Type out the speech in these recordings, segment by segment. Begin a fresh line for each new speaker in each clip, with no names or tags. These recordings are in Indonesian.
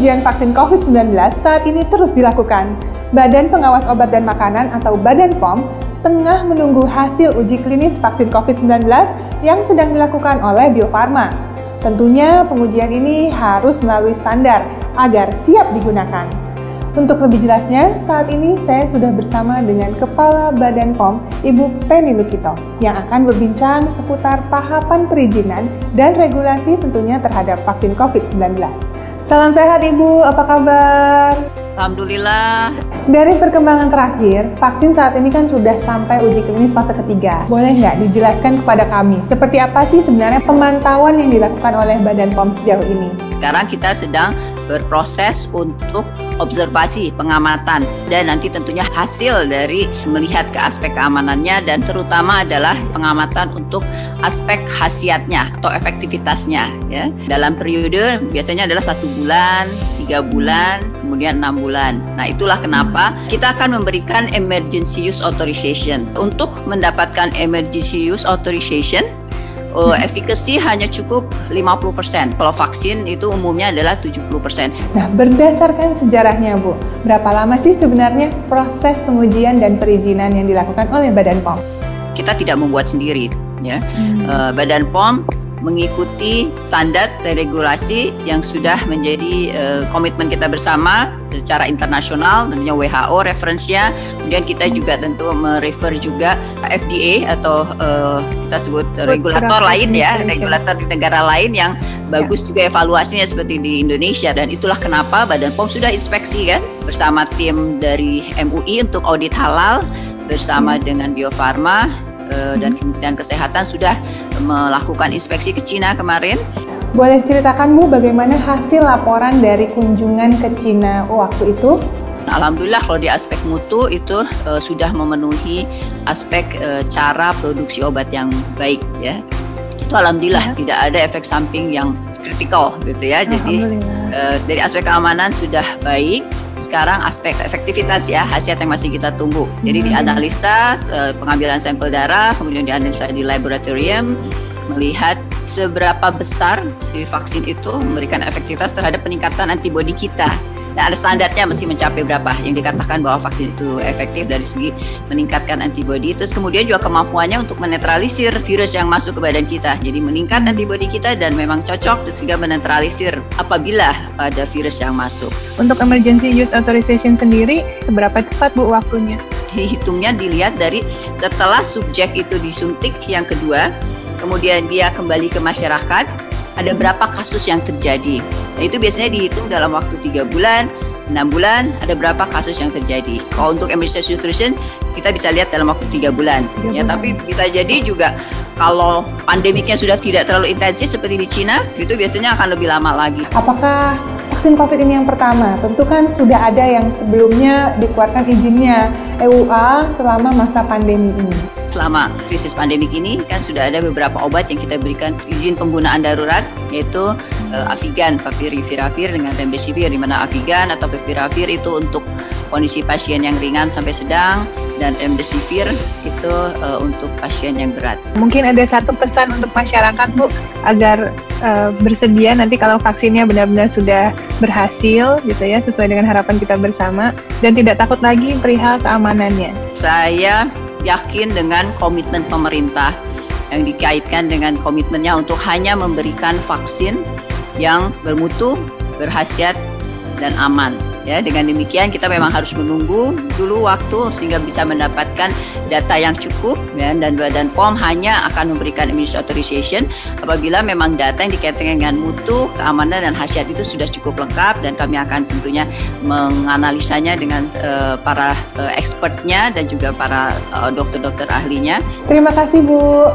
pengujian vaksin COVID-19 saat ini terus dilakukan. Badan Pengawas Obat dan Makanan atau Badan POM tengah menunggu hasil uji klinis vaksin COVID-19 yang sedang dilakukan oleh Bio Farma. Tentunya pengujian ini harus melalui standar agar siap digunakan. Untuk lebih jelasnya, saat ini saya sudah bersama dengan Kepala Badan POM, Ibu Penny Lukito, yang akan berbincang seputar tahapan perizinan dan regulasi tentunya terhadap vaksin COVID-19. Salam sehat Ibu, apa kabar?
Alhamdulillah.
Dari perkembangan terakhir, vaksin saat ini kan sudah sampai uji klinis fase ketiga. Boleh nggak dijelaskan kepada kami, seperti apa sih sebenarnya pemantauan yang dilakukan oleh Badan POM sejauh ini?
Sekarang kita sedang berproses untuk observasi, pengamatan, dan nanti tentunya hasil dari melihat ke aspek keamanannya dan terutama adalah pengamatan untuk aspek khasiatnya atau efektivitasnya. Ya. Dalam periode biasanya adalah 1 bulan, 3 bulan, kemudian 6 bulan. Nah, itulah kenapa kita akan memberikan emergency use authorization. Untuk mendapatkan emergency use authorization, efficacy hanya cukup 50%. Kalau vaksin itu umumnya adalah 70%.
Nah, berdasarkan sejarahnya Bu, berapa lama sih sebenarnya proses pengujian dan perizinan yang dilakukan oleh Badan POM?
Kita tidak membuat sendiri, ya. Badan POM mengikuti standar dan regulasi yang sudah menjadi komitmen kita bersama secara internasional, tentunya WHO referensinya, kemudian kita juga tentu merefer juga FDA atau kita sebut regulator lain ya, regulator di negara lain yang bagus juga evaluasinya seperti di Indonesia, dan itulah kenapa Badan POM sudah inspeksi kan bersama tim dari MUI untuk audit halal bersama dengan Bio Farma dan Kementerian Kesehatan sudah melakukan inspeksi ke Cina kemarin.
Boleh ceritakan Bu bagaimana hasil laporan dari kunjungan ke Cina waktu itu?
Alhamdulillah kalau di aspek mutu itu sudah memenuhi aspek cara produksi obat yang baik ya. Itu alhamdulillah tidak ada efek samping yang kritikal gitu ya. Jadi dari aspek keamanan sudah baik. Sekarang aspek efektivitas ya, khasiat yang masih kita tunggu. Jadi dianalisa pengambilan sampel darah, kemudian dianalisa di laboratorium, melihat seberapa besar si vaksin itu memberikan efektivitas terhadap peningkatan antibodi kita. Nah, ada standarnya mesti mencapai berapa yang dikatakan bahwa vaksin itu efektif dari segi meningkatkan antibodi. Terus kemudian juga kemampuannya untuk menetralisir virus yang masuk ke badan kita. Jadi meningkat antibodi kita dan memang cocok sehingga menetralisir apabila ada virus yang masuk.
Untuk emergency use authorization sendiri, seberapa cepat Bu waktunya?
Dihitungnya dilihat dari setelah subjek itu disuntik yang kedua, kemudian dia kembali ke masyarakat, ada berapa kasus yang terjadi. Nah, itu biasanya dihitung dalam waktu 3 bulan, 6 bulan, ada berapa kasus yang terjadi. Kalau untuk emergency nutrition, kita bisa lihat dalam waktu 3 bulan. Ya, tapi bisa jadi juga kalau pandemiknya sudah tidak terlalu intensif seperti di Cina, itu biasanya akan lebih lama lagi.
Apakah vaksin COVID ini yang pertama? Tentu kan sudah ada yang sebelumnya dikeluarkan izinnya EUA selama masa pandemi ini.
Selama krisis pandemik ini kan sudah ada beberapa obat yang kita berikan izin penggunaan darurat, yaitu Avigan, Favipiravir dengan Remdesivir, di mana Avigan atau Favipiravir itu untuk kondisi pasien yang ringan sampai sedang, dan Remdesivir itu untuk pasien yang berat.
Mungkin ada satu pesan untuk masyarakat Bu, agar bersedia nanti kalau vaksinnya benar-benar sudah berhasil gitu ya, sesuai dengan harapan kita bersama, dan tidak takut lagi perihal keamanannya.
Saya yakin dengan komitmen pemerintah yang dikaitkan dengan komitmennya untuk hanya memberikan vaksin yang bermutu, berkhasiat, dan aman. Ya, dengan demikian kita memang harus menunggu dulu waktu sehingga bisa mendapatkan data yang cukup, ya, dan Badan POM hanya akan memberikan emergency authorization apabila memang data yang dikaitkan dengan mutu, keamanan, dan khasiat itu sudah cukup lengkap, dan kami akan tentunya menganalisanya dengan para expertnya dan juga para dokter-dokter ahlinya.
Terima kasih Bu.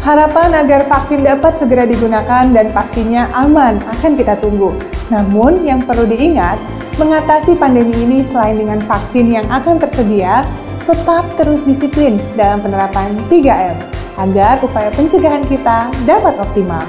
Harapan agar vaksin dapat segera digunakan dan pastinya aman akan kita tunggu. Namun yang perlu diingat, mengatasi pandemi ini selain dengan vaksin yang akan tersedia, tetap terus disiplin dalam penerapan 3M agar upaya pencegahan kita dapat optimal.